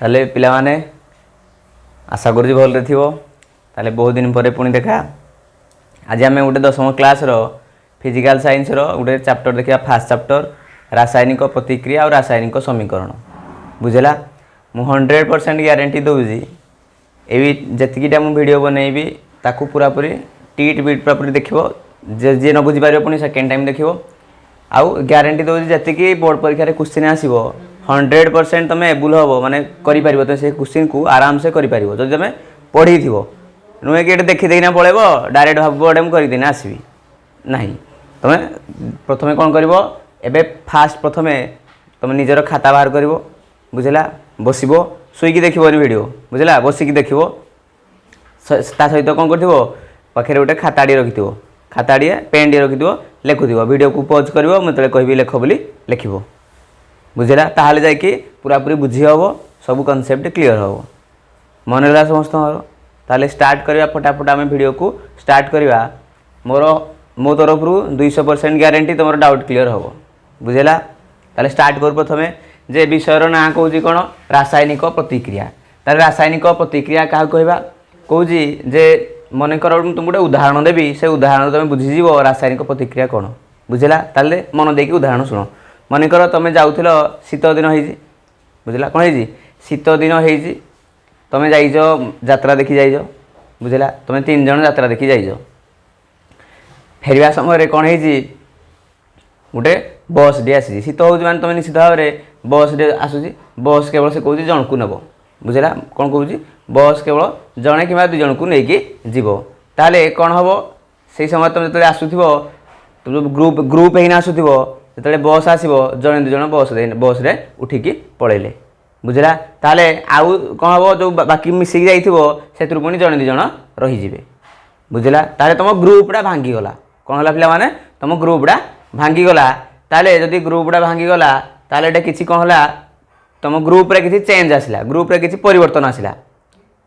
ताले पिला माने आशा करूँ भल ताले बहुत दिन पर पुणी देखा आज आम गोटे 10वीं क्लास रो फिजिकल साइंस रो गोटे चैप्टर देखा फास्ट चैप्टर रासायनिक प्रतिक्रिया और रासायनिक समीकरण बुझेला मु 100% ग्यारंटी दूजी ये जीटा मुझे वीडियो बनईबी ताकू पूरा पूरी टीट बीट पूरा पूरी देखो जी न बुझीपार पुणी सेकेंड टाइम देखो आउ ग्यारंटी दूसरी जी बोर्ड परीक्षा क्वेश्चन आसो 100% तुम एबुल हम माने करिपारिबो तो से क्वेश्चन को आराम से करिपारिबो जदि तुम पढ़ी थी नुहे कि देखी देखना पड़ेब डायरेक्ट भाव एडे करदेना आसबी नहीं तुम प्रथम कौन कर एबे फास्ट प्रथम तुम निजर खाता बाहर कर बुझेला बसब शुईकी देखनी वीडियो बुझेला बसिकी देख सहित कौन कर पाखे गोटे खाताड़ी रखि खाताड़ी पेन टी रखि लिखुव वीडियो को पॉज कर मुझे कहबी लेख बोली लिख बुझेला ताहले जाकि पूरा पूरी बुझी हम सब कॉन्सेप्ट क्लियर हम मन रहा समस्त ताले स्टार्ट करवा फटाफट आम वीडियो को स्टार्ट करवा मोर मो तरफ 200% ग्यारंटी तुम डाउट क्लियर हम बुझेला ताले स्टार्ट कर प्रथम जे विषयर ना कौन कौन रासायनिक प्रतिक्रिया ताले रासायनिक प्रतिक्रिया क्या कहवा कौन जे मन कर तुम गोटे उदाहरण देवी से उदाहरण तुम बुझीज रासायनिक प्रतिक्रिया कौन बुझेला ताले मन देकी उदाहरण शुण मन कर तुम जाऊल शीत दिन हो बुझेला कौन है शीत दिन हो तुम जाइज यात्रा देखी जाइज बुझेला तुम 3 जन यात्रा देखी जाइज फेरवा समय कौन है गोटे बस डी आसी शीत हो तुम निश्चित भाव में बस डी आसूसी बस केवल से कौन जन को नब बुझेला कौन कौन बस केवल जड़े कि 2 जन को लेकिन जीव ताले कौन हम से समय तुम जो आसुव तुम ग्रुप ही आसुव जो बस आसो जड़े 2 जन बस रे उठिकी पलैले बुझेला ताले आउ कौन हम जो बाकी मिसिक जाइथिबो सेतुर पुणी जड़े 2 जन रहीजिबे बुझेला ताले तुम ग्रुपटा भांगीगला कौन है पिला माने तुम ग्रुपटा भांगीगला ताले जदि ग्रुपटा भांगीगला ताले एटा किछि कौन है तुम ग्रुप रे किछि चेंज आसला ग्रुप रे किछि परिवर्तन आसला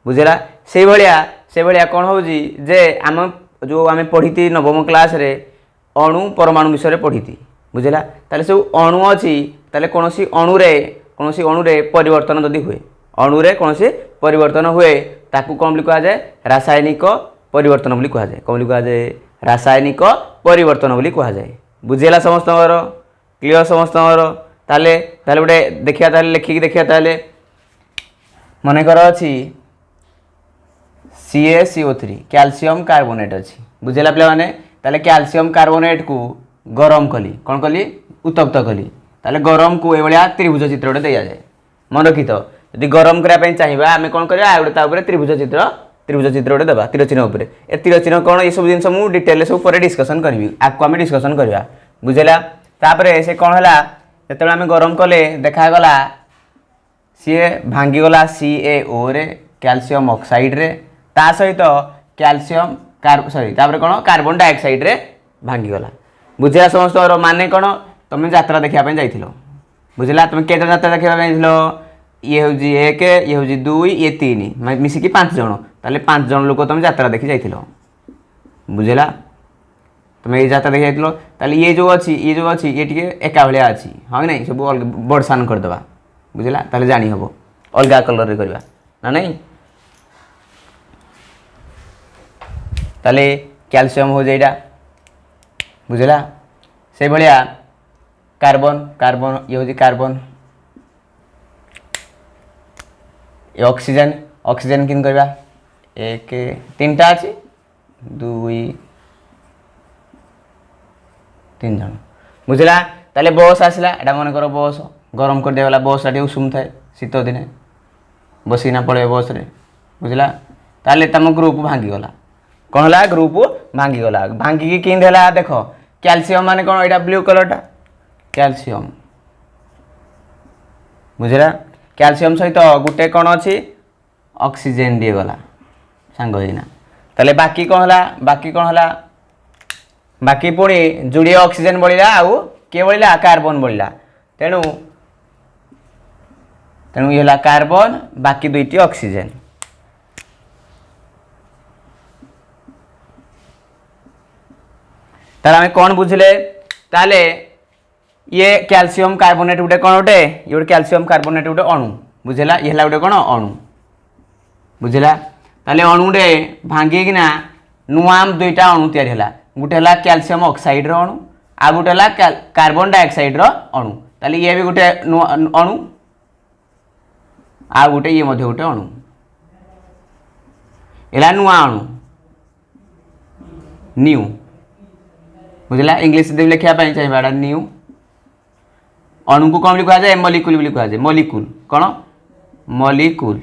बुझेला से भलिया कौन हो जे आम जो आम पढ़ी 9वीं क्लास रे अणु परमाणु विषय पढ़ी बुझेला ताले सब अणु अच्छी ताले कौन सी अणुरे परिवर्तन जदि हुए अणुरे कौन सी परिवर्तन हुए ताकू कौन कहा जाए रासायनिक परिवर्तन बोली कहा जाए कौन कहा जाए रासायनिक परिवर्तन बोली कहा जाए बुझेला समस्त क्लियर समस्त ताले गोटे देखिया ताले लिखिकी देखिया ताले मन कर अच्छी CaCO3 कैल्शियम कार्बोनेट अच्छी बुझेला पे मैंने ताले कैल्शियम कार्बोनेट को गरम कली कौन कली उत्तप्त कली ताले गरम को ये त्रिभुज चित्र गोटे दिया जाए मन रखी तो यदि गरम करने चाहिए आम कौन करवा गोटे त्रिभुज चित्र गोटे देवा तीर चिन्ह उपर ए तीर चिन्ह कौन ये सब जिन मुझे डिटेल सब पर डिस्कसन करी आपको आम डिस्कसन करवा बुझेला तापर से कौन है जो आम गरम कले देखागला सी भांगीगला CaO रे कैल्शियम ऑक्साइड रे ता सहित कैल्शियम सॉरी तापर कौन कार्बन डाइऑक्साइड रे भांगीगला बुझेला समस्त माने कौन तुम यात्रा देखा जाइल बुझेला तुम केटा यात्रा देखा जाइल ये हूँ 1 ये हूँ 2 ये 3 मिसिकी 5 जन ताले 5 जन लोक तुम यात्रा देखी जाइल बुझेला तुम ये यात्रा देखी जाइल ताले ये जो अच्छी ये टी एका भाया अच्छी हाँ कि नहीं सब बड़सान करदे बुझेला ताले जानी हम अलग कलर रे करवा ना नहीं ताले कैल्शियम हो जाइटा बुझेला से भलिया कार्बन ये हूँ कार्बन ये ऑक्सीजन किन करवा 1 3टा अच्छी 2 3 जन बुझेला ताले बस आसला एटा मन कर बस गरम कर दिया बस टी उषुम थाए शीत दिने बसिना पड़े बस रे बुझेला ताले तुम ग्रुप भांगीगला कौन है ग्रुप भांगीगला भांगिकी किंद है देख कैल्शियम माने कौन यहाँ ब्लू कलरटा कैल्शियम बुझेला कैल्शियम सहित गोटे कौन अच्छी ऑक्सीजन दिए गला सांग होना ताले बाकी कौन है बाकी पुणी जोड़े ऑक्सीजन बढ़ला आउ किए बढ़ला कार्बन बढ़ला तेणु ये कार्बन बाकी 2टी ऑक्सीजन ताले आम कौन बुझले ताले ये कैल्शियम कार्बोनेट गोटे कौन गोटे ये गोटे कैल्शियम कार्बोनेट गोटे अणु बुझेला ये गोटे कौन अणु बुझेला ताले अणुटे भांगिकिना नुआ दुईटा अणु तैयारी है गोटे है कैल्शियम ऑक्साइड रो अणु आ गोटे है कार्बन डाइऑक्साइड रो अणु ताले ये भी गोटे अणु आ गोटे ये गोटे अणु एला नुआ अणु न्यू बुझला इंग्लिश दे लिखा चाहिए न्यू अणु को कौन कहा जाए मॉलिक्यूल भी कहा जाए मॉलिक्यूल कौन मॉलिक्यूल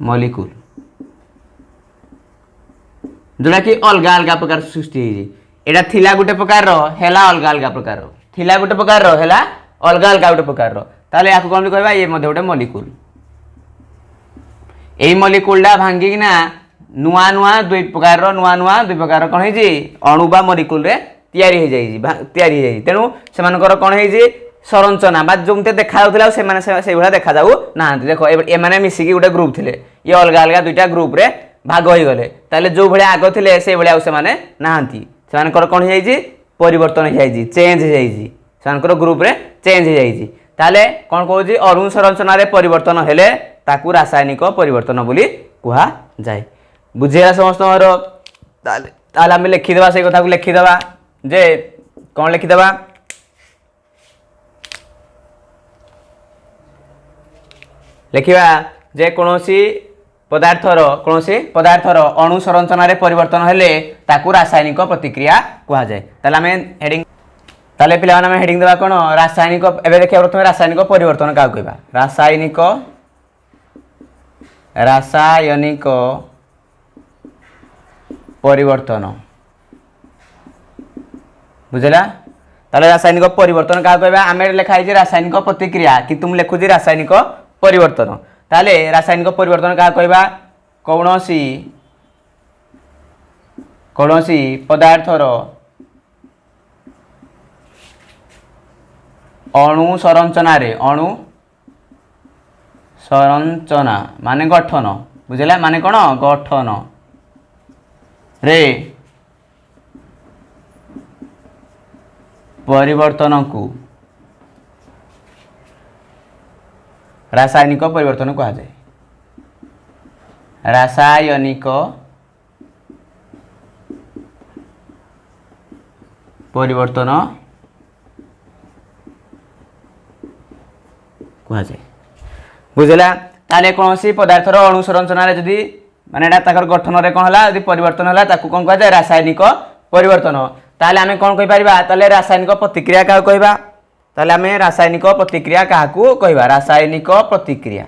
मॉलिक्यूल जोड़ा कि अलग अलग प्रकार सृष्टि एटा थिला गोटे प्रकार हेला अलग अलग प्रकार थिला गोटे प्रकार हेला अलग अलग गोटे प्रकार ताले याको कौन कहबा ये मध्य गोटे मॉलिक्यूल एई मॉलिक्यूलटा भांगिकिना नुआ नुआ दुई प्रकार कौन है अणु बा मॉलिक्यूल रे तैयारी तेणु से कौन है संरचना बा जो देखा से भाया देखा जाऊ ना देख एम मिसिकी गोटे ग्रुप थे ये अलग अलग दुईटा ग्रुप रे भाग हो गले ताले जो भाया आग थे से भाया से ना कौन है परिवर्तन हो चेंज हो ग्रुप रे चेंज हो ताले कौन कहूँ अणु संरचना रे परिवर्तन हेले ताकू रासायनिक परिवर्तन बोली कहा जाए बुझेगा समस्त आम लिखिदेवा से कथा को लिखिदेवा जे कौन लिखिदेवा लिखा जे कौन पदार्थर अणु संरचना रे परिवर्तन हेले ताकू रासायनिक प्रतिक्रिया कहा जाए ताले हेडिंग ताले पिला हेडिंग देवा कौन रासायनिक एबे देखिए प्रथम रासायनिक परिवर्तन क्या कहबा रासायनिक परिवर्तन बुझला ताले रासायनिक परिवर्तन क्या कहबा आम लिखाई रासायनिक प्रतिक्रिया कि तुम लिखुची रासायनिक परिवर्तन ताले रासायनिक परिवर्तन क्या कहबा कौनसी पदार्थर अणु संरचना माने गठन बुझला माने कौन गठन रे परिवर्तन को रासायनिक परिवर्तन कहा जाए रासायनिक परिवर्तन कहा जाए बुझला ताले कौन सी पदार्थर अणु संरचना रे जदि माने गठन रे कौन है यदि परिवर्तन है ताकू कौन कहा जाए रासायनिक परिवर्तन ताले आमे कौन कहि परिबा ताले रासायनिक प्रतिक्रिया का कहबा ताले आमे रासायनिक प्रतिक्रिया का कहबा रासायनिक प्रतिक्रिया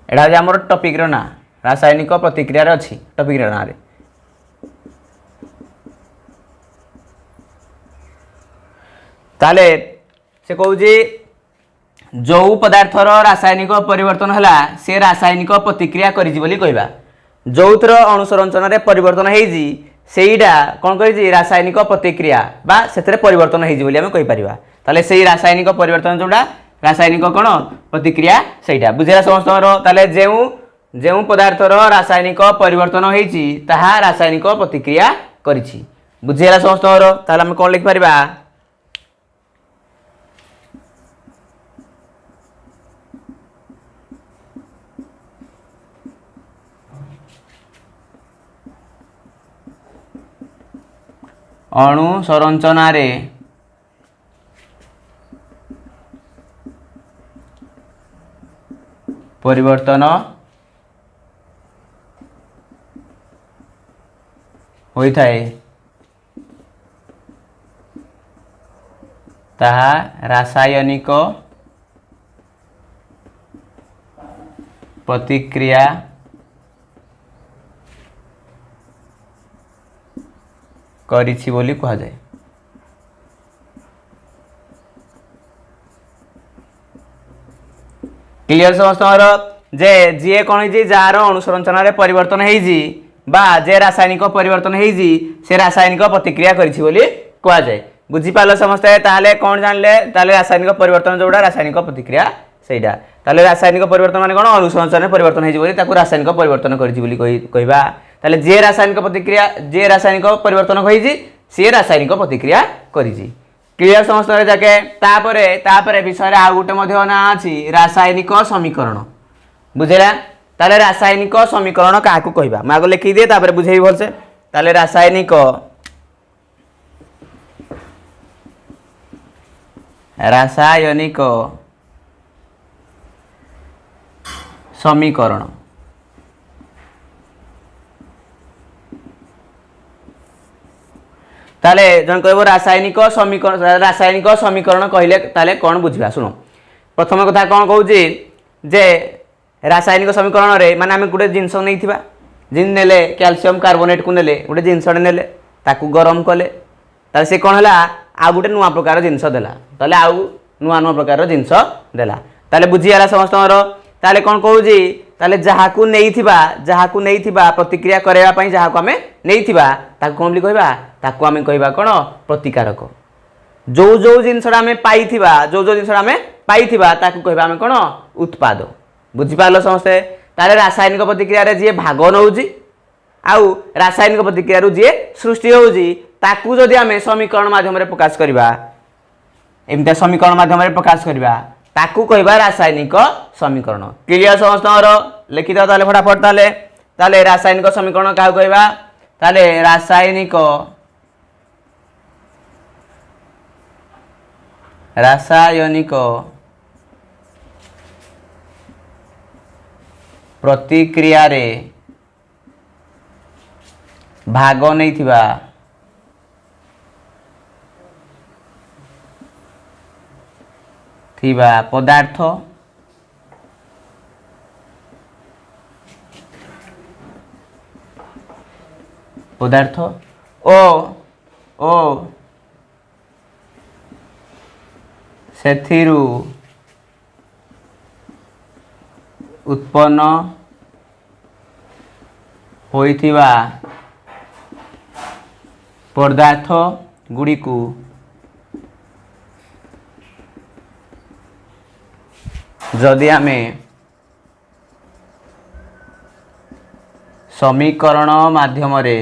एडा जे हमर टॉपिक रो ना रासायनिक प्रतिक्रिया रे अछि टॉपिक रो ना रे ताले से कहू जे जो पदार्थर रासायनिक परिवर्तन है से रासायनिक प्रतिक्रिया करी बोली कहबा जोथर अणु संरचना रे परिवर्तन होईजी सेईडा कौन करी रासायनिक प्रतिक्रिया बा सेतरे परिवर्तन होईजी बोली हमें कहि परिबा ताले सेई रासायनिक परिवर्तन जोडा रासायनिक कौन प्रतिक्रिया सेईडा बुझेला समस्त ताले जेउ पदार्थर रासायनिक परिवर्तन होईजी ताहा रासायनिक प्रतिक्रिया करिछि बुझेला समस्त ताले हमें कौन लिख परिबा अणु संरचना रे परिवर्तन होता है ताहा रासायनिक प्रतिक्रिया करिछि बोली कहा जाए क्लियर समस्त जे जी कौन है जार अणुसंरचना रे परिवर्तन होईजी बा जे रासायनिक परिवर्तन होईजी से रासायनिक प्रतिक्रिया करिछि बोली कहा जाए बुझी पालो समस्ते ताले कौन जानले ताले रासायनिक परिवर्तन जोड़ा रासायनिक प्रतिक्रिया सेटा ताले रासायनिक परिवर्तन माने कोन अणुसंरचना परिवर्तन होईजी बोली ताकू रासायनिक परिवर्तन करिछि बोली कहबा ताले जे रासायनिक प्रतिक्रिया जे रासायनिक परिवर्तन होईजी से रासायनिक प्रतिक्रिया करिछि क्लियर समस्त जाके तापरे तापरे विषय आउ गोटे मध्य ना अछि रासायनिक समीकरण बुझेला ताले रासायनिक समीकरण क्या कहबा मैं आगे लिखि दिए तापरे बुझेई भलसे ताले रासायनिक रासायनिक समीकरण ताले जन कहबो रासायनिक समीकरण कहले ताले कौन बुझिबा सुनो प्रथम कथा कौन कहू जे रासायनिक समीकरण रे माने आम गोटे जिनस नहीं जिन नेले कैल्शियम कार्बोनेट को नेले गोटे जिनस नेले ताकू गरम कले ताले से कौन है आ गोटे नुआ प्रकार जिनस देला ताले आउ नुआ नुआ प्रकार जिनस देला ताले बुझीगला समस्त ताले कौन कहू ताले जहाकू नहीं प्रतिक्रिया करबा पई जहाकू आमे नहीं ताकू कौन बोली कहबा ताकू आमे कहबा कोन प्रतिकारक जो जो जिनसडा आमे पाइथिबा जो जो जिनसडा आमे पाइथिबा ताकू कहबा आमे कोन उत्पाद बुझी पालो समस्ते ताले रासायनिक प्रतिक्रिया रे जे भाग नउजी आउ रासायनिक प्रतिक्रिया रु जे सृष्टि होउजी ताकू जदि आमे समीकरण माध्यम रे प्रकाश करबा एमते समीकरण माध्यम रे प्रकाश करबा ताकू कहबा रासायनिक समीकरण क्लियर समस्त लिखि दो ताले फटाफट ताले रासायनिक समीकरण का कहबा ताले रासायनिक प्रतिक्रिया रे भाग नहीं थिबा पदार्थ ओ सेथिरु उत्पन्न होइथिबा पदार्थ गुड़ी को जदि आमे समीकरण माध्यम रे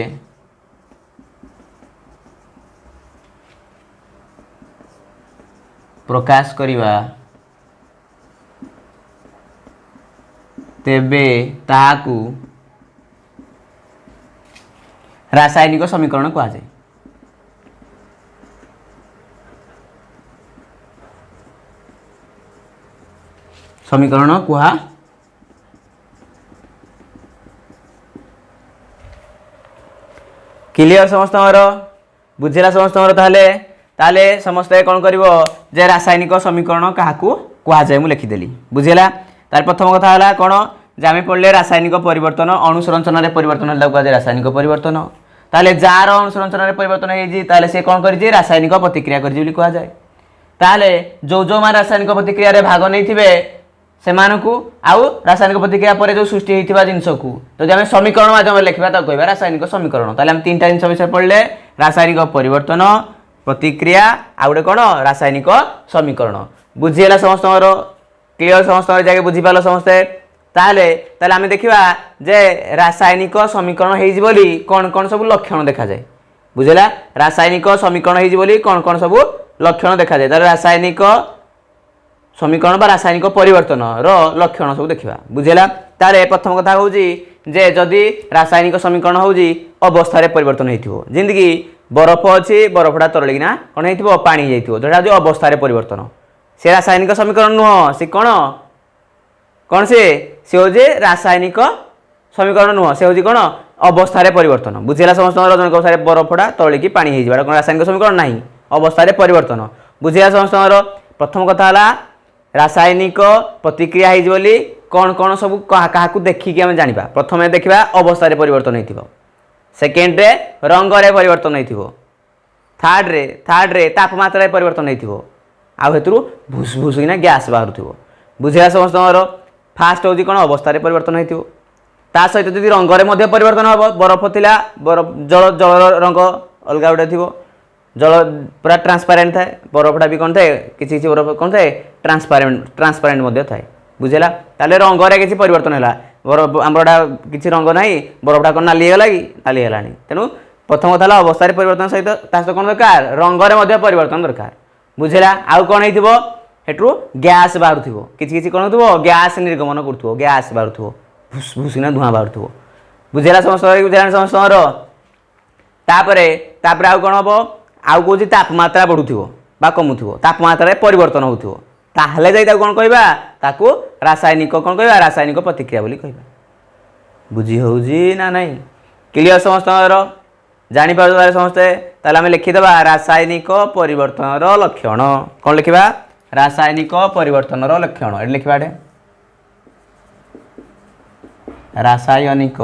प्रकाश करिवा तेबे ताकू रासायनिक समीकरण कहा जाए समीकरण कहा क्लियर समस्त बुझेला समस्त ताले समस्ते कौन करिवो जे रासायनिक समीकरण क्या कहा जाए मुझे लिखिदेली बुझेला तार प्रथम कथा है कौन जे आम पढ़ले रासायनिक परिवर्तन अणुसंरचना रे परिवर्तन है कहा रासायनिक परिवर्तन ताले जार अणुसंरचना रे परिवर्तन है ताले से कौन करी रासायनिक प्रतिक्रिया करी कहा जाए ताले जो जो मान रासायनिक प्रतिक्रिया रे भाग नहीं थिबे सेमानकु आउ रासायनिक प्रतिक्रिया पर जो सृष्टि होइथिबा जिंस को तो जे आम समीकरण माध्यम लिखा तो कहबा रासायनिक समीकरण ताले हम तीन जिंस विषय पढ़ले रासायनिक परिवर्तन प्रतिक्रिया आ गोटे कौन रासायनिक समीकरण बुझीगला समस्त क्लियर समस्त जाके बुझी पाल समस्ते ताले ताले आम देखा जे रासायनिक समीकरण होली कौन कौन सब लक्षण देखा जाए बुझेला रासायनिक समीकरण होली कौन कौन सब लक्षण देखा जाए तार रासायनिक समीकरण बा रासायनिक परिवर्तन रो लक्षण सब देखा बुझेला तारे प्रथम कथा हूँ जे जदि रासायनिक समीकरण हूँ अवस्था परिवर्तन हो जिंदगी बरफ अच्छी बरफटा तरलिना कौन हो पानी जोटा जो अवस्था परिवर्तन से रासायनिक समीकरण नुह से कौन कौन से हूँ रासायनिक समीकरण नुह से हूँ कौन अवस्था परिवर्तन बुझेला समस्त जन बरफटा तलिकी पानी हो कौन रासायनिक समीकरण ना अवस्था परिवर्तन बुझेला समस्त प्रथम कथा रासायनिक प्रतिक्रिया होली कौन कौन सब क्या देखिकी आम जाना प्रथम देखा अवस्था परिवर्तन हो सेकेंड रे रंग रे परिवर्तन हो थर्ड रे तापमात्रा परिवर्तन हो आउ भूस भूस किना गैस बाहर थो बुझेगा समस्त फास्ट हूँ कौन अवस्था परिवर्तन हो सहित जब रंग में परिवर्तन हम बरफ थिला बरफ जल जल रंग अलग गोटे थी जल पूरा ट्रांसपारेंट थाए बरफटा भी कौन थाए किसी बरफ कौन थाए ट्रांसपारेंट थाए बुझेगा ताले रंग रे किसी परिवर्तन है बरफ आमरटा किसी रंग ना बरफटा कौन नाली है कि नाली है तेणु प्रथम कथा अवस्था परिवर्तन सहित सहित कौन दरकार रंगरे मध्य परिवर्तन दरकार बुझेगा आउ कौन हो हेठू गैस बाहर किसी कौन हो गैस निर्गमन करूँ गैस बाहर भूस भूसिना धूआं बाहर बुझेगा समस्त बुझेगा समस्त आउ कौन हम आउ कौन तापमात्रा बढ़ुव बा कमुव तापमात्रा परिवर्तन हो ताहले जाई कौन कहवा ताकू रासायनिक कौन कहवा रासायनिक प्रतिक्रिया बोली कहवा बुझी होउजी ना नहीं क्लियर समस्त जापर समस्ते ताले आम लिखिदेवा रासायनिक परिवर्तन लक्षण कौन लिखा रासायनिक परिवर्तन लक्षण ये लिखा रासायनिक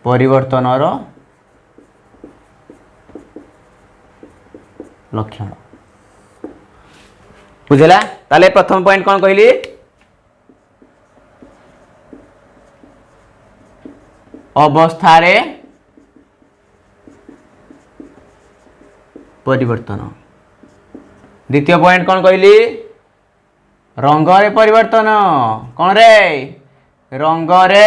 परिवर्तन लक्षण बुझला ताले प्रथम पॉइंट कौन कहली अवस्थारे परिवर्तन द्वितीय पॉइंट कौन कहली रंगरे परिवर्तन कौन रे रंगरे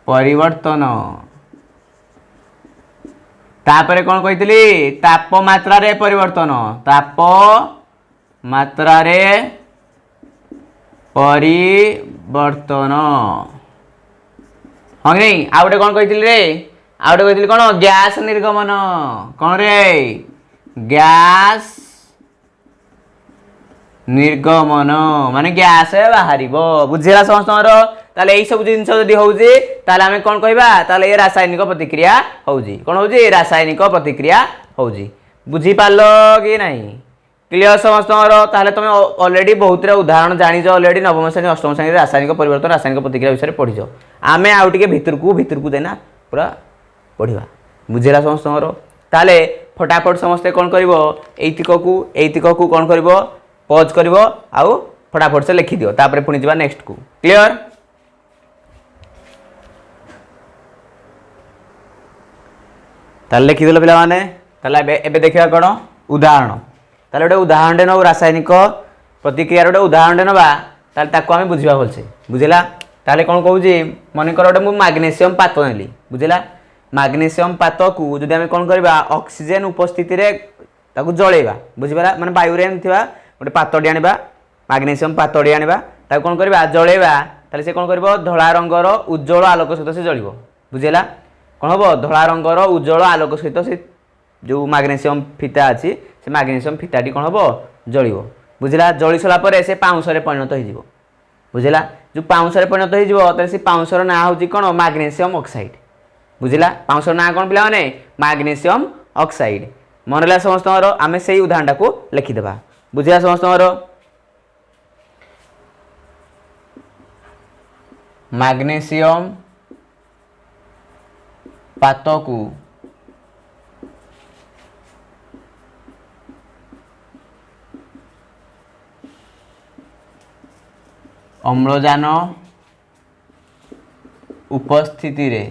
परिवर्तन तापरे कौन कही तापमात्रा रे परिवर्तन तापमात्रा रे परिवर्तन हाँ नहीं आ गए कौन कही रे आ गए कही कौन गैस निर्गमन कौन रे गैस निर्गमन माने गैस बाहर बुझेगा समस्त ताले यही सब जिन होउजी ताले आमे कौन कहबा ताले ये रासायनिक प्रतिक्रिया होउजी कौन होउजी रासायनिक प्रतिक्रिया होउजी बुझी पालो कि नहीं क्लियर समस्त ताले तुम ऑलरेडी बहुत उदाहरण जानिज ऑलरेडी नवम श्रेणी अष्टम श्रेणी रासायनिक परिवर्तन रासायनिक प्रतिक्रिया विषय पढ़ीज आमे आउ टिके भितरकू देना पूरा पढ़ा बुझेगा समस्त ताले फटाफट समस्ते कौन करिवो एतिककू कौन करिवो पॉज करिवो आउ फटाफट से लिखि दियो तापर पुणी जिबा नेक्स्ट को क्लियर ताले लिखिदेल पिला माने ताले एबे देखिबा कोन उदाहरण ताले गोटे उदाहरण नौ रासायनिक प्रतिक्रिया गोटे उदाहरण नवा ताले ताको आमे बुझिबा भलसे बुझिला ताले कोन कहूजी मन कर गोटे मु मैग्नीशियम पात नेली बुझिला मैग्नीशियम पात को जदि आमे कोन करबा ऑक्सीजन उपस्थिति रे ताको जळेबा बुझिबाला माने वायु रे थिबा गोटे पातडी आनिबा मैग्नीशियम पातडी आनिबा ताको कोन करबा जळेबा ताले से कोन करबो धळा रंगर उज्जवल आलोक सहित से जळिबो बुझिला कौन हम धला रंगर उज्जवल आलोक सहित से जो मैग्नीशियम फिता अच्छी से मैग्नीशियम फिताटी कौन हम जल बुझला जली सारा पर से पाउंसरे परिणत हो बुझला जो पाउंसरे परिणत हो से पाउंसर ना हूँ कौन मैग्नीशियम ऑक्साइड बुझला पाउंसर ना कौन पिला माने मैग्नीशियम ऑक्साइड मन लगा समस्त आम से उदाहरण को लिखिदेवा बुझला समस्त मैग्नीशियम पात को अम्लजान उपस्थिति रे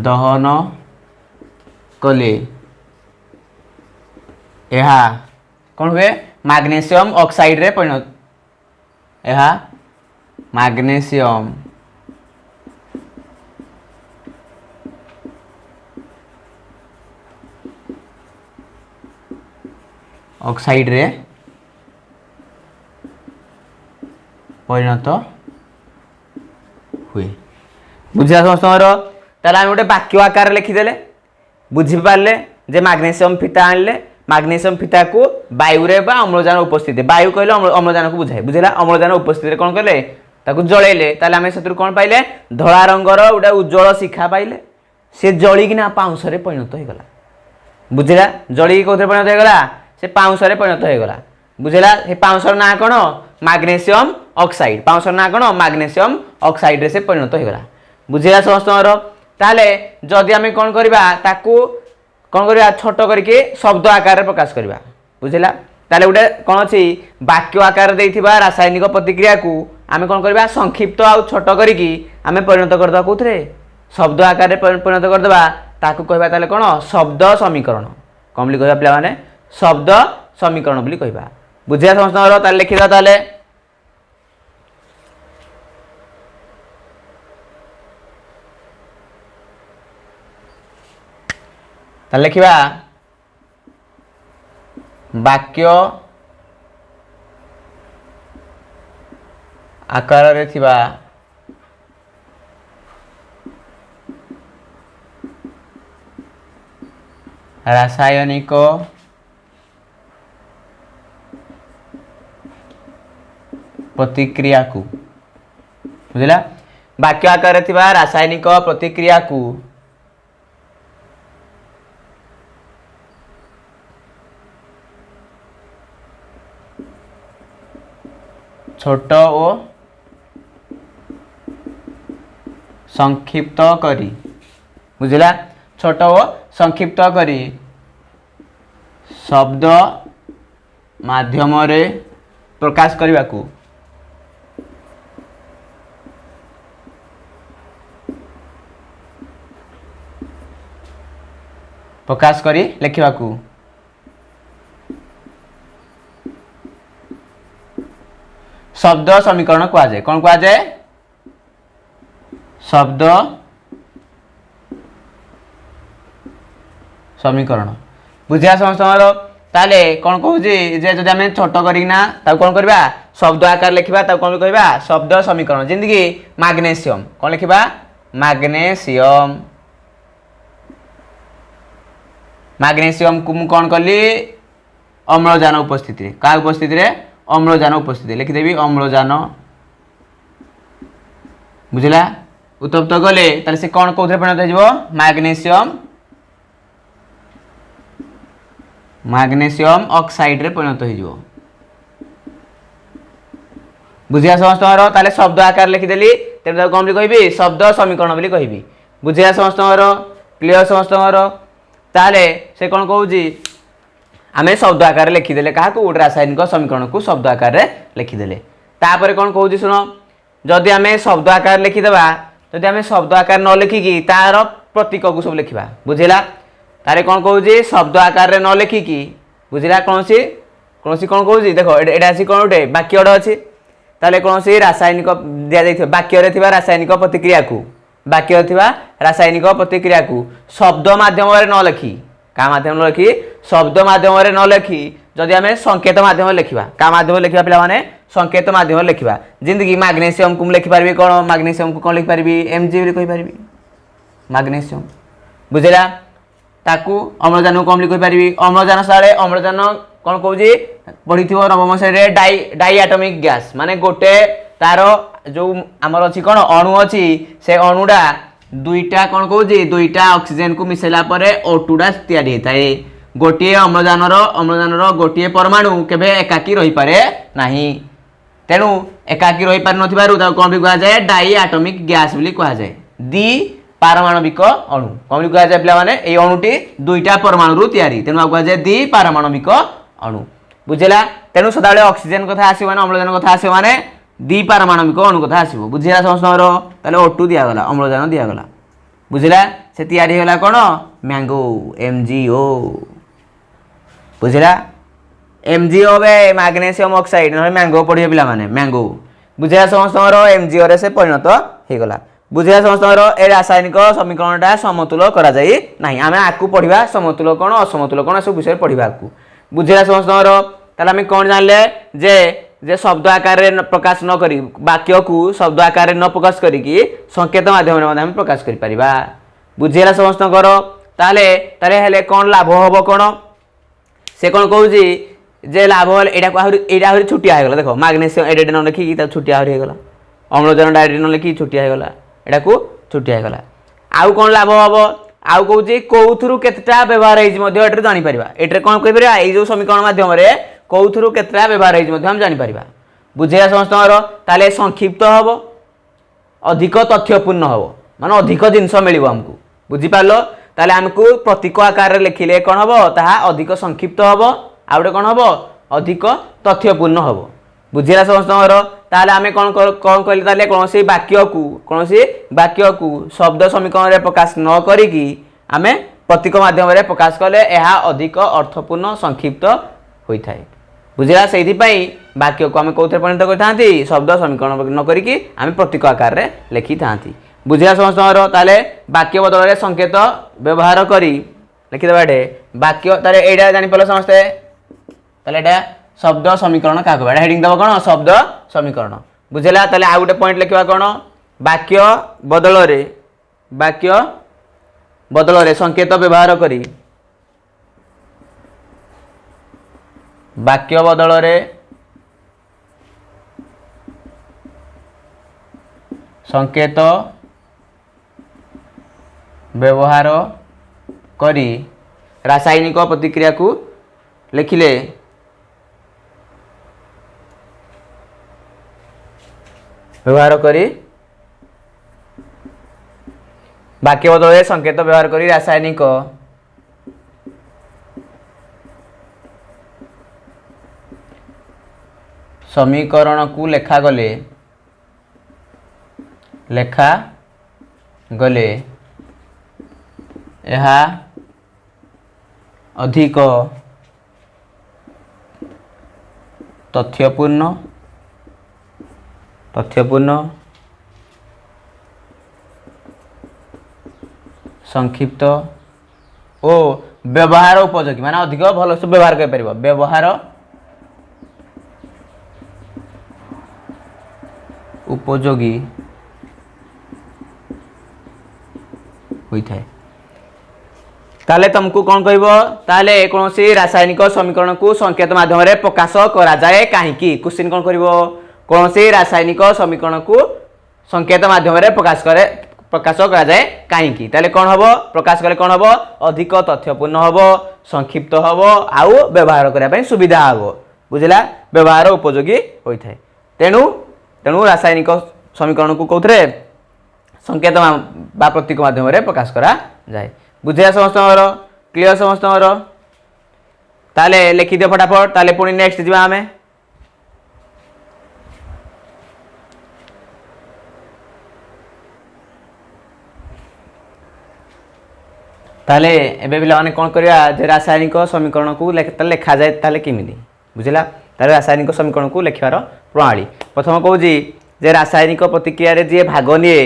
दहन कले यह कौन हुए मैग्नीशियम ऑक्साइड रे परिणत यह मैग्नीशियम ऑक्साइड रे परिणत हुए बुझा समस्त ताले गोटे वाक्य आकार लिखिदेले बुझीपारे जे मैग्नीशियम फिता आनले मैग्नीशियम फिता को वायु रे बा अम्लजान उपस्थिति वायु कहले अम्लजान को बुझाए बुझेगा अम्लजान उपस्थिति कौन कले ताकू जलैले ताले आमे सेतु कौन पाइले धला रंगर गोटे उज्जवल शिखा पाइले से जलिकिना पाउंसरे परिणत हो गला बुझेगा जलिक कौन परिणत हो गला से पाउंसरे परिणत हो गला बुझेगा से पाउंसर ना कौन मैग्नीशियम ऑक्साइड पाउंसर ना कौन मैग्नीशियम ऑक्साइड रे से परिणत हो गला बुझेगा समस्त ताले जदि आमे कौन करबा ताकू कौन करबा छोट करके शब्द आकार रे प्रकाश करबा बुझेला ताले गोटे कौन अच्छी वाक्य आकार देथिबा रासायनिक प्रतिक्रिया को आमे कौन करबा संक्षिप्त आ छोट करके आमे परिणत करदबा कोथरे शब्द आकार रे परिणत करदबा ताकू कहबा ताले कोन शब्द समीकरण कम बोली कहबा पिला माने शब्द समीकरण बोली कहबा बुझिया समस्त ताले लिखिदा ताले ताले लिखिबा वाक्य आकार रे थिबा रासायनिक प्रतिक्रिया को बुझला वाक्य आकार रे थिबा रासायनिक प्रतिक्रिया को छोट और संक्षिप्त करी बुझला छोट और संक्षिप्त करी शब्द माध्यम रे प्रकाश करने को प्रकाश करी लिखा को शब्द समीकरण कह जाए कौन कह जाए शब्द समीकरण बुझिया समस्त ताले कौन कहूँ जे जदि आम छोट करना कौन करवा शब्द आकार लिखा कौन कहवा शब्द समीकरण जिंदगी मैग्नेशियम कौन लिखा मैग्नेशियम मैग्नेशियम को मुझे कौन कली अम्लजान उपस्थिति क्या उपस्थिति रे अम्लजान उपस्थिति लिखिदेवी अम्लजान बुझला उत्तप्त गले ताले से कौन कौन परिणत हो मैग्नेशियम मैग्नेशियम ऑक्साइड रे परिणत हो बुझिया समस्त ताले शब्द आकार लिखिदेली तेरे कौन भी कहबी शब्द समीकरण बोली कहबी बुझिया समस्त क्लियर समस्त ताले से कौन कहूँ आम शब्द आकार लिखिदेले क्या रासायनिक समीकरण को शब्द आकार लिखिदेले तापर कौन कहूँ शुण जदि आम शब्द आकार लिखिदेबा जदि आम शब्द आकार न लिखिकी तार प्रतीक को सब लिखा बुझेगा तारे कौन कहूँ शब्द आकार न लिखिकी बुझेगा कौन सी कौन कहूँ देख एटा आसी कौन गोटे वाक्य गोटे अच्छी ताले कौन सी रासायनिक दि जाइए वाक्य रासायनिक प्रतिक्रिया को वाक्य रासायनिक प्रतिक्रिया को शब्द माध्यम न लिखी क्या माध्यम लिखी शब्द माध्यम न लिखी जदि आम संकेत माध्यम लिखा क्या माध्यम लिखा पिला माने संकेत माध्यम लिखा जिंदगी मैग्नेशियम को लिखिपारि कौन मैग्नेशियम को कौन लिखिपारि एमजी कहींपारि मैग्नेशियम बुझेगा ताकू अम्लजान को कौन लिखिपारि अम्लजान सारे अम्लजान कौन कहूँ पढ़ी थी नवम श्रेणी डाई एटमिक गैस माने गोटे तार जो आमर अच्छी कौन अणु अच्छी से अणुटा दुईटा कौन कहूँ दुईटा ऑक्सीजन को मिसेला परे O2 तैयारी होता है गोटे अम्लजान गोटे परमाणु केबे एकाकी रही पारे नहीं तेणु एकाकी रही पार नथिबारु कौन भी कहा जाए डाई एटमिक गैस बोली कहा जाए द्वि पारमाणविक अणु कौन भी कहा जाए पिला माने ए अणुटी दुईटा परमाणु रु तैयारी तेणु कहा जाए द्वि पारमाणविक अणु बुझेला तेणु सदाबले ऑक्सीजन कथा आसीबो माने अम्लजान कथा आसीबो माने द्वि पारमाणविक अणु कथा आसीबो बुझेला समस्तरो ताले O2 दिया गला अम्लजान दिया गला बुझेला से तैयारी होला कोन मैंगो MgO बुझेला MgO बे मैग्नेशियम ऑक्साइड न मैंगो पढ़िए पिला माने मैंगो बुझेला समस्तरो MgO रे से परिणत हे गला बुझेला समस्तरो ए रासायनिक समीकरणटा समतुल करा जाई नाही आमे आकु पढ़िबा समतुल कोन असमतुल कोन सब विषय पढ़िबा आकु बुझेला समस्तरो ताले आमे कोन जानले जे शब्द आकार रे प्रकाश न करी वाक्य को शब्द आकार रे न प्रकाश करी कि संकेत माध्यम रे हम प्रकाश करि परिबा बुझेला समस्त करो ताले ताले हेले कोन लाभ होबो कोन से कोन कहू जे लाभ होल एटा आहुरी छुटिया हो गला देखो मैग्नेशियम एडे न लिखी कि ता छुटिया हो गला अम्लजान डायरेक्ट न लिखी छुटिया हो गला एटा को छुटिया हो गला आउ कोन लाभ होबो आउ कहू कोउथुरु केतटा व्यवहार हेज मध्ये एटे जानि परिबा एटे कोन कहि परिबा ए जो समीकरण माध्यम रे कौथुरु केतटा व्यवहार हेज मध्ये हम जानि परिबा बुझेला समस्तरो ताले संक्षिप्त हबो अधिक तथ्यपूर्ण हबो माने अधिक जिंस मिलिबो हमकु बुझि पालो ताले हमकु प्रतीक आकार रे लिखिले कोन हबो ताहा अधिक संक्षिप्त हबो आउडे कोन हबो अधिक तथ्यपूर्ण हबो बुझेला समस्तरो ताले आमे कोन कहले ताले कोनसी वाक्य को शब्द समीकरण रे प्रकाश न करी कि आम प्रतीक माध्यम प्रकाश कले यह अधिक अर्थपूर्ण संक्षिप्त होता है बुझला से वाक्य को आम कौन परिणत करते शब्द समीकरण न करी आम प्रतीक आकार में लिखि था बुझला समस्त वाक्य बदल में संकेत व्यवहार कर लिखिदेवा ये वाक्य ताले एटा जानिपार समस्ते ताले शब्द समीकरण क्या कहबा हेडिंग दब कौन शब्द समीकरण बुझला ताले आ गोटे पॉइंट लिखा कौन वाक्य बदल रे संकेत व्यवहार करी वाक्य बदल रे संकेत व्यवहार करी रासायनिक प्रतिक्रिया को लिखिले व्यवहार करी वाक्य बदल संकेत व्यवहार करी रासायनिक समीकरण को लेखा गले यह अधिक तथ्यपूर्ण संक्षिप्त ओ व्यवहार उपयोगी माने अधिक भल से व्यवहार कर पारिबो व्यवहार उपयोगी होता है ताले तुमको कौन कहबो ताले कौन सी रासायनिक समीकरण को संकेत माध्यम रे प्रकाश करा जाए काहेकि क्वेश्चन कौन करिवो कौन सी रासायनिक समीकरण को संकेत माध्यम रे प्रकाश करा जाए काहेकि ताले कौन हबो प्रकाश करे कौन हबो अधिक तथ्यपूर्ण हबो संक्षिप्त हबो आउ व्यवहार करिया पई सुविधा हबो बुझला व्यवहार उपयोगी होता है तेणु रासायनिक समीकरण को कौथरे संकेत बा प्रतीक माध्यम रे प्रकाश करा जाए बुझिया समस्त क्लियर समस्त ताले लिखि दियो फटाफट ताले पुणी नेक्स्ट जीवा आमे ताले एबे बिला माने कोन करिया जे रासायनिक समीकरण को लिखा जाए ताले किमिदी बुझिला ताले रासायनिक समीकरण को लिखिबार प्रणाली प्रथम कहूजी जे रासायनिक प्रतिक्रिया रे जे भाग निए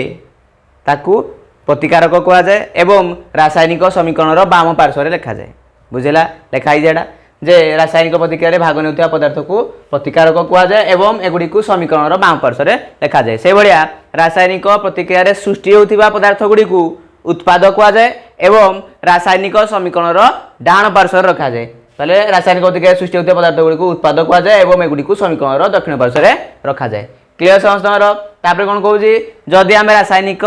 ताकू प्रतिकारक कह जाए एवं रासायनिक समीकरण बाम पार्श्व लिखा जाए बुझेगा लिखाई जाए जे रासायनिक प्रतिक्रिया रे भाग नेउथिया पदार्थ को प्रतिकारक कह जाए एवं एगुड़ी को समीकरण बाम पार्श्व लिखा जाए से भाया रासायनिक प्रतिक्रिया रे सृष्टि होथिबा पदार्थ गुड़ी को उत्पाद कह जाए एवं रासायनिक समीकरण डाण पार्श्व रखा जाए ताले रासायनिक प्रतिक्रिया सृष्टि होथिबा पदार्थ गुड़ी को उत्पाद कह जाए एवं एगुड़ी को समीकरण दक्षिण पार्श्व रखा जाए क्लियर समस्त तापर कौन कहूँ जदि आम रासायनिक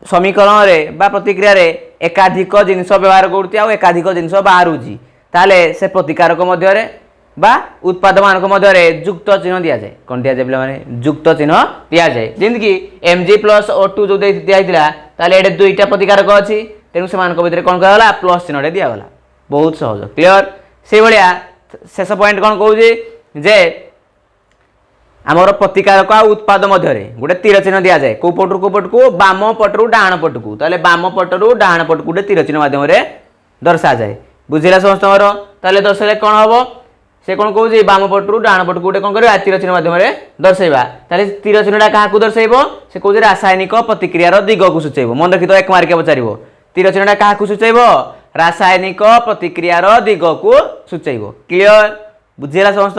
समीकरण रे बा प्रतिक्रिया रे एकाधिक जिनिस व्यवहार करुच्ची आ एकाधिक जिनिस बाहर ताले से प्रतिकारक मध्य रे बा उत्पाद मानक मध्य रे युक्त चिन्ह दिया जाए कौन दिया जाए माने युक्त चिन्ह दिया जाए जेमती Mg+O2 जो दिया ताले एडे दुईटा प्रतिकारक अच्छी तेणु से भितर कौन कहला प्लस चिन्ह दिया गला बहुत सहज क्लियर से भाया शेष पॉइंट कौन कहूँ जे आमर प्रतिकारक आ उत्पाद मध्य गोटे तीर चिन्ह दि जाए कौ पटू पट को बाम पटू डाण पट को ताले बाम पटू डाण पट को गोटे तीर चिन्ह माध्यम दर्शा जाए बुझेगा समस्त ताले दर्शाइले कौन हम से कौन कहूँ बाम पटू डाण पट को गोटे कौन कर तीर चिन्ह माध्यम दर्शाइबा ताले तीर चिन्हटा क्या दर्शाइब से कहूँ रासायनिक प्रतिक्रियार दिग को सूचेब मन रखी तो एक मार्क पचार तीर चिन्हटा क्या सूचेब रासायनिक प्रतिक्रियार दिग को सूचेब क्लियर बुझेगा समस्त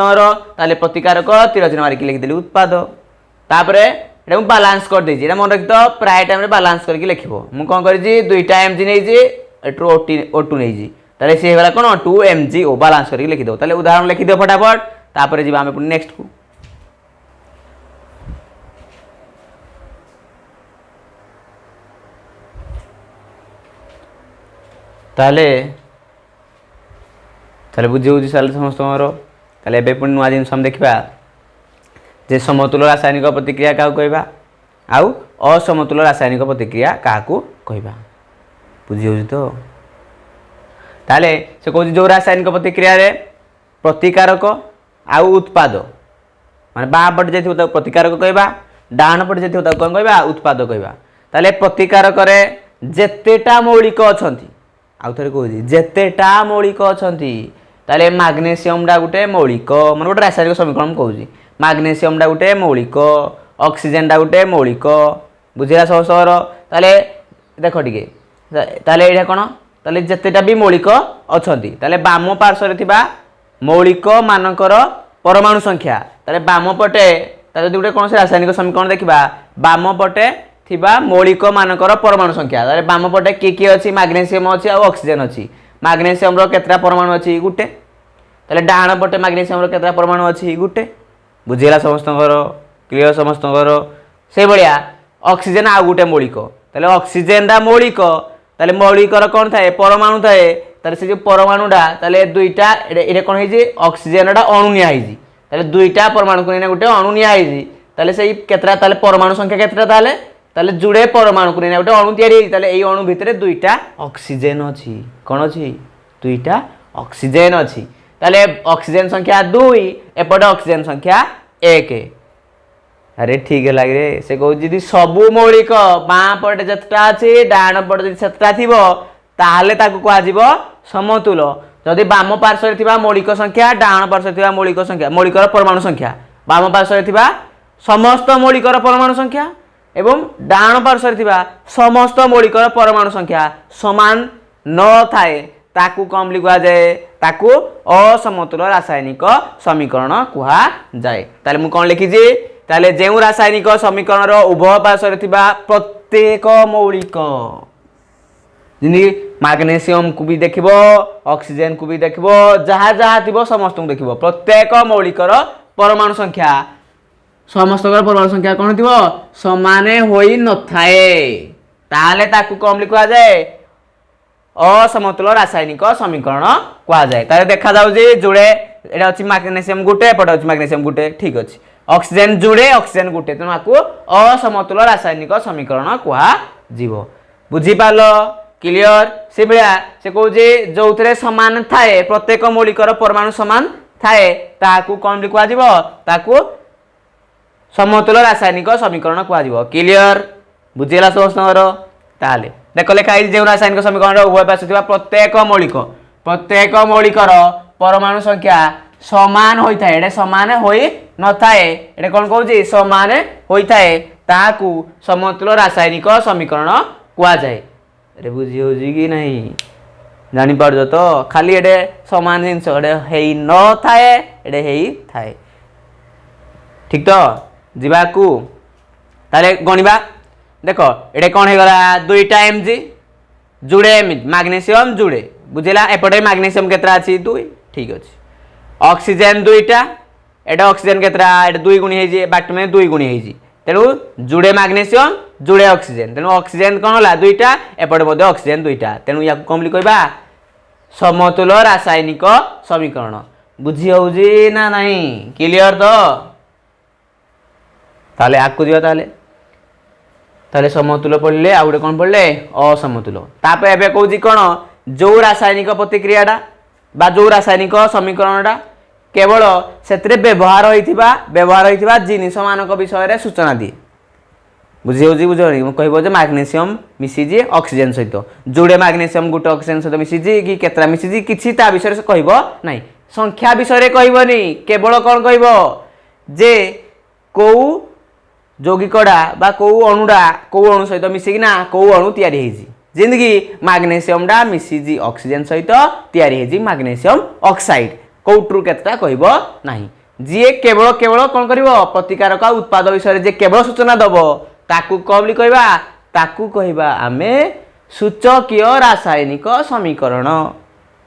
ताले प्रतिकारक तीर चिन्ह मारिक लिखिदेली उत्पाद तापर एटा मु बालांस कर देछि एटा मन रखि तो प्राय टाइम रे बालांस करके लिखिबो मु कोन करिछि दुईटा Mg नै जे एटरो O2 नै जे ताले से हेला कोन 2MgO बालांस करके लिखि दो ताले उदाहरण लिखि दियो फटाफट तापर जिबा हमें नेक्स्ट को ताले ताले बुझी होछि साले समस्त ताले एबे पुणी नुआ जिन हम देखा जे समतुल रासायनिक प्रतिक्रिया क्या कहबा आउ असमतुल रासायनिक प्रतिक्रिया क्या कहबा बुझी हो तो ताले से कहूँ जो रासायनिक प्रतिक्रिया रे प्रतिकारक आउ उत्पाद माने बाम पट जाइथिबो ताको प्रतिकारक कहबा डाण पट जाइथिबो ताको कोन कहबा उत्पाद कहबा ताले प्रतिकारक रे जेतेटा मौलिक अछंती आउ थरे कहूँ जेतेटा मौलिक अछंती ताले मैग्नीशियम डा गुटे मौलिक मन गोटे रासायनिक समीकरण कहूँ मैग्नीशियम डा गुटे मौलिक ऑक्सीजन डा गुटे मौलिक बुझिला सब सर ताले देख टिके ताले एटा कोन ताले जेतेटा भी मौलिक अछंती ताले बाम पार्श्व रे थिबा मौलिक मानकर परमाणु संख्या ताले बाम पटे ताले गुटे कोन से रासायनिक समीकरण देखिबा बाम पटे थिबा मौलिक मानकर परमाणु संख्या ताले बाम पटे की अछि मैग्नीशियम अछि आ ऑक्सीजन अछि मैग्नीशियम रो केतरा परमाणु अछि गुटे ताले डाहाण पटे मैग्नीशियम रो केतरा परमाणु अछि गुटे बुझिला समस्तଙ୍କର क्लियर समस्तଙ୍କର से बलिया ऑक्सीजन आ गुटे मौलिक ताले ऑक्सीजन दा मौलिक ताले मौलिकर कोन थाए परमाणु थाए ताले से जो परमाणुडा ताले दुईटा एडे कोन हेजी ऑक्सीजनडा अणु निया हेजी ताले दुईटा परमाणु कोन गुटे अणु निया हेजी ताले सेई केतरा ताले परमाणु संख्या केतरा ताले ताले जुड़े परमाणु कोन गुटे अणु तयारी हेजी ताले एई अणु भितरे दुईटा ऑक्सीजन अछि कोन अछि दुईटा ऑक्सीजन अछि ताले ऑक्सीजन संख्या 2 एपटे ऑक्सीजन संख्या 1 अरे ठीक है लगे से कहू जी सबू मौलिक बाँ पटे जतटा अच्छे डाण पटे जब सेतटा थी ताहले ताकू कह समतुल जदि बाम पार्श्व थिबा मौलिक संख्या डाण पार्श्व थिबा मौलिक संख्या मौलिकर परमाणु संख्या बाम पार्श्व थिबा समस्त मौलिकर परमाणु संख्या एवं डाण पार्श्व थिबा समस्त मौलिकर परमाणु संख्या समान न थाए ताकू कम लिखा जाए ताकू असमतुल रासायनिक समीकरण कहा जाए ताले मु कोन लिखि जी ताले जेउ रासायनिक समीकरण रो उभय पार्श्व थिबा प्रत्येक मौलिक जिनि मैग्नीशियम को भी देखिबो ऑक्सीजन को भी देखिबो जहा जहा थिबो समस्त को देखिबो प्रत्येक मौलिकर परमाणु संख्या समस्त परमाणु संख्या कोन थिबो समान होई न थाए ताले ताकू कम लिखा जाए असमतुल रासायनिक समीकरण कहा जाए ताले देखा जाउ जे जुड़े एटा अछि मैग्नीशियम गुटे एपटे अछि मैग्नीशियम गुटे ठीक अछि ऑक्सीजन जुड़े ऑक्सीजन गुटे तेणु आपको असमतुल रासायनिक समीकरण कहा जीवो बुझी पालो क्लियर से भलिया से कहू जे जोथरे समान थाए प्रत्येक मौलिकर परमाणु समान थाए ताकू कोन लिखा जीवो ताकू समतुल रासायनिक समीकरण कहा जीवो क्लियर बुझिला समस्तଙ୍କର ताले देखो लेखा जो रासायनिक समीकरण उभय पार्श्व थिबा प्रत्येक मौलिकर परमाणु संख्या समान होता है समान होई न थाए एटे कोन कहूजी समान होता है ताकू समतुल रासायनिक समीकरण कहा जाए अरे बुझी होजी कि नहीं जानि पारजो तो खाली एटे समान जिंस एटे हेई न थाए एटे हेई थाए ठीक तो जीवाकू ताले गणिबा देखो एटे कौन है गला दुईटा Mg जुड़े मैग्नीशियम जुड़े बुझेला एपटे मैग्नीशियम केतरा अछि 2 ठीक अछि ऑक्सीजन दुईटा एटा ऑक्सीजन केतरा एटा 2 गुणी हे जे बाट में 2 गुणी हे जी तेनु जुड़े मैग्नीशियम जुड़े ऑक्सीजन तेनु ऑक्सीजन कोन होला दुईटा एपटे मध्ये ऑक्सीजन दुईटा तेनु या कम लिख कहबा समतुल रासायनिक समीकरण बुझी होउजी ना नहीं क्लियर तो ताले आकु दियो ताले समतुल पड़े आ गए कौन पड़े असमतुल तापर एबे कहूँ कौन जो रासायनिक प्रतिक्रियाटा बा जो रासायनिक समीकरणटा केवल से व्यवहार होता जिनिस मान विषय में सूचना दिए बुझी हो बुझे कह मैग्नीशियम मिसीजी ऑक्सीजन सहित जोड़े मैग्नीशियम गोटे ऑक्सीजन सहित मिसीजी कि केतरा मिसीजी किसी ता विषय से कह ना संख्या विषय कहबनी केवल कौन कह जे कौ यौगिकड़ा बा कौ अणुडा कौ अणु सहित मिसिकिना कौ अणु तैयारी हेजी जिंदगी मैग्नीशियम डा मिसीजी ऑक्सीजन सहित तैयारी हेजी मैग्नीशियम ऑक्साइड कौट्रु केतटा कहब नाही जी केवल केवल कौन करिवो प्रतिकारक उत्पाद विषय जे केवल सूचना दबो ताकू कबली कहबा ताकू कहबा आमे सूचकीय रासायनिक समीकरण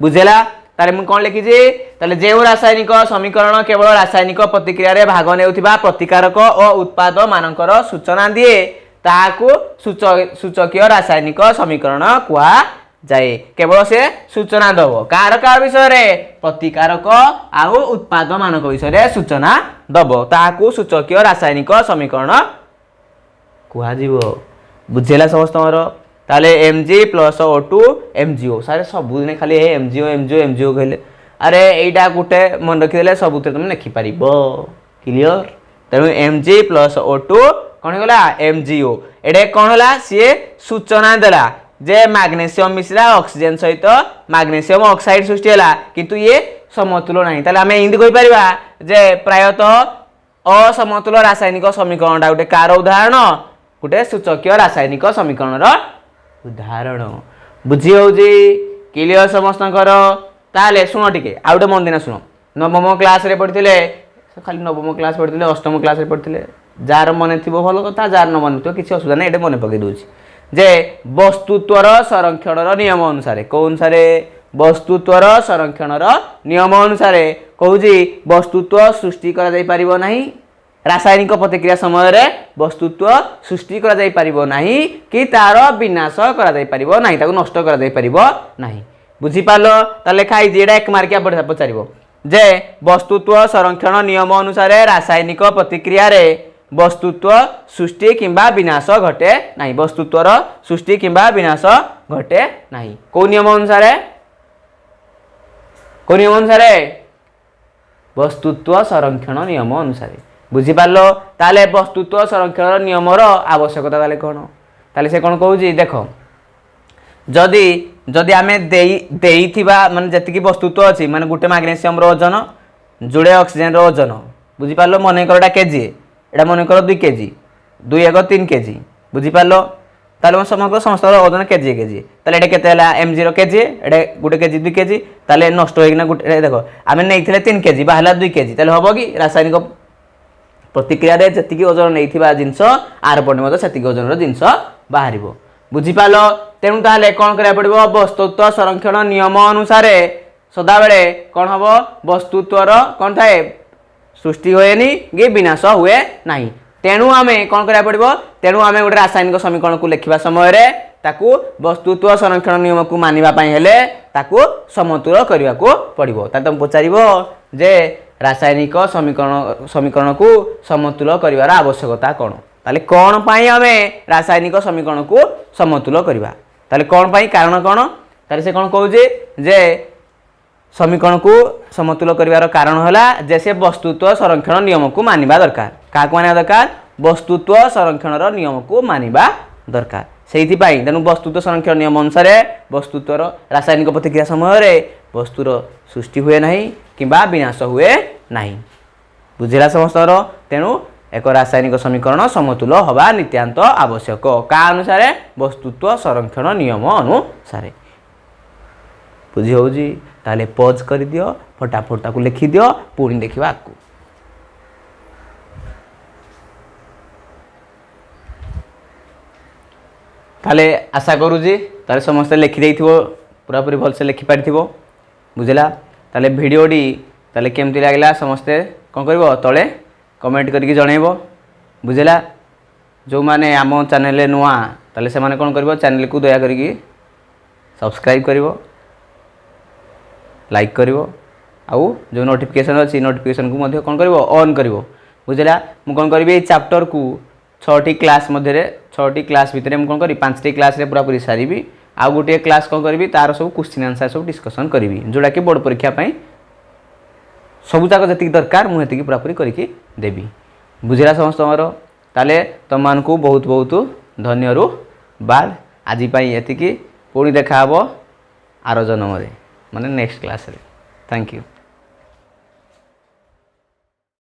बुझेला तारे मु कोन लिखि जे ताले जेउ रासायनिक समीकरण केवल रासायनिक प्रतिक्रिया रे भाग नेउथिबा प्रतिकारक और उत्पाद मानकर सूचना दिए ताकू सूचकीय रासायनिक समीकरण कुआ जाए केवल से सूचना दबो कार विषय रे प्रतिकारक आउ उत्पाद मानक विषय रे सूचना दबो ताकू सूचकीय रासायनिक समीकरण कुआ जीवो बुझेला समस्तमरो ताले Mg प्लस O2 MgO सारे सब दिन खाली MgO कहले अरे एटा गोटे मन रखिदेले सब तुम लिखि पारिबो क्लियर तेणु Mg प्लस O2 कौन होला MgO एडे कौन होला सी सूचना देला जे मैग्नेशियम मिश्रा ऑक्सीजन सहित मैग्नेशियम ऑक्साइड सृष्टि होला किंतु ये समतुल नहीं ताले आमे इंदी कहि परिबा जे प्रायतः असमतुल रासायनिक समीकरणटा गोटे कार उदाहरण गोटे सूचकीय रासायनिक समीकरण उदाहरण बुझी होउजी क्लियर समस्तकर ताले सुनो टिके आ गोटे मन दिन सुनो नवम क्लास रे पढ़िथिले खाली नवम क्लास पढ़िथिले अष्टम क्लास रे पढ़िथिले जार मन थिबो भल कथा जार न मन थिबो किछि असुविधा नै एटे मन पकै दोछि जे वस्तुत्वर संरक्षणर नियम अनुसार को अनुसार वस्तुत्वर संरक्षणर नियम अनुसार कहूजी वस्तुत्व सृष्टि करा जाई परिबो नाही रासायनिक प्रतिक्रिया समय रे वस्तुत्व सृष्टि करा जाई परिबो नाही कि तार विनाश करा जाई परिबो नाही ताको नष्ट करा जाई परिबो नाही बुझी पालो ता लेखा आई जेडा एक मार्किया पचारिबो जे वस्तुत्व संरक्षण नियम अनुसार रासायनिक प्रतिक्रिया रे वस्तुत्व सृष्टि किंबा विनाश घटे नाही वस्तुत्वर सृष्टि किंबा विनाश घटे नाही को नियम अनुसार वस्तुत्व संरक्षण नियम अनुसार बुझी पालो ताले वस्तुत्व संरक्षण नियम रो आवश्यकता ताले कोन ताले से कोन कहूजी देखो जदि जदि आमे देइथिबा माने जतिकी वस्तुत्व अछि माने गुटे मैग्नेशियम रो वजन जुड़े ऑक्सीजन रो वजन बुझी पालो मने करडा केजी एटा मने कर 2 केजी 2 1 3 केजी बुझी पालो ताले समग्र समस्त वजन केजी केजी ताले एटा केते हला m0 केजी एटा गुटे केजी 2 केजी ताले नष्ट होइना गुटे देखो आमे नेइथिले 3 केजी बाहला 2 केजी ताले होबो कि रासायनिक प्रतिक्रिया रे जतिकी वजन नेइथिबा जिंस आर पडे मते सेतिकी वजन रो जिंस बाहरिबो बुझी पालो तेणु ताले कौन करा पड़ो वस्तुत्व संरक्षण नियम अनुसार सदा बेले कौन हम वस्तुत्वर कौन थाए सृष्टि हुएनी कि विनाश हुए नहीं तेणु आम कौन करा पड़ो तेणु आम गोटे रासायनिक समीकरण को लिखा समय रे ताकू वस्तुत्व संरक्षण नियम को मानिबा हेले ताकू समतुल करने को पड़ो तुम पचार जे रासायनिक समीकरण को समतुल कर आवश्यकता कौन ताले कौन पाई आम रासायनिक समीकरण को समतुल करवा ताले कौन पाई कारण कौन ताले से कौन कहूजे जे समीकरण को समतुल करिवार कारण होला जे से वस्तुत्व संरक्षण नियम को मानिबा दरकार का को मानिबा दरकार वस्तुत्व संरक्षणर नियम को मानिबा दरकार सेहिथि पाई तेनु वस्तुत्व संरक्षण नियम अनुसार वस्तुत्वर रासायनिक प्रतिक्रिया समय रे वस्तुर सृष्टि हुए नहीं किंबा विनाश हुए नहीं बुझिला समस्तर तेनु एक रासायनिक समीकरण समतुल हवा नित्यांत आवश्यक का अनुसार वस्तुत्व संरक्षण नियम अनुसार बुझी होउजी ताले पॉज कर दियो फटाफट ताकू लिखि दियो पुणी देखिबा आकू ताले आशा करूजी ताले समस्त लिखि देइथिबो पूरा पूरी भल से लिखि पारिथिबो बुझिला ताले वीडियोडी ताले केमति लागला समस्त कोन करबो तळे कमेंट करके जनइब बुझेला जो माने आम चैनल नुआ ताले से माने कोन करबो चैनल को दया करके सब्सक्राइब करिवो लाइक करिवो आउ जो नोटिफिकेशन अछि नोटिफिकेशन को मध्य कोन करबो ऑन करिवो बुझेला मु कोन करबी चैप्टर को 6टी क्लास मध्य 6टी क्लास भितरे मु कोन करी 5टी क्लास रे पूरा पूरी सारीबी आ गोटे क्लास कोन करबी तार सब क्वेश्चन आंसर सब डिस्कशन करबी जोडा कि बोर्ड परीक्षा पई सबुजाक जति दरकार मुझे पूरा पूरी करके देवी बुझला समस्त ताले तुम मान को बहुत बहुत धन्यवाद आज एति पुणी देखा आर जन्म माने नेक्स्ट क्लास रे थैंक यू।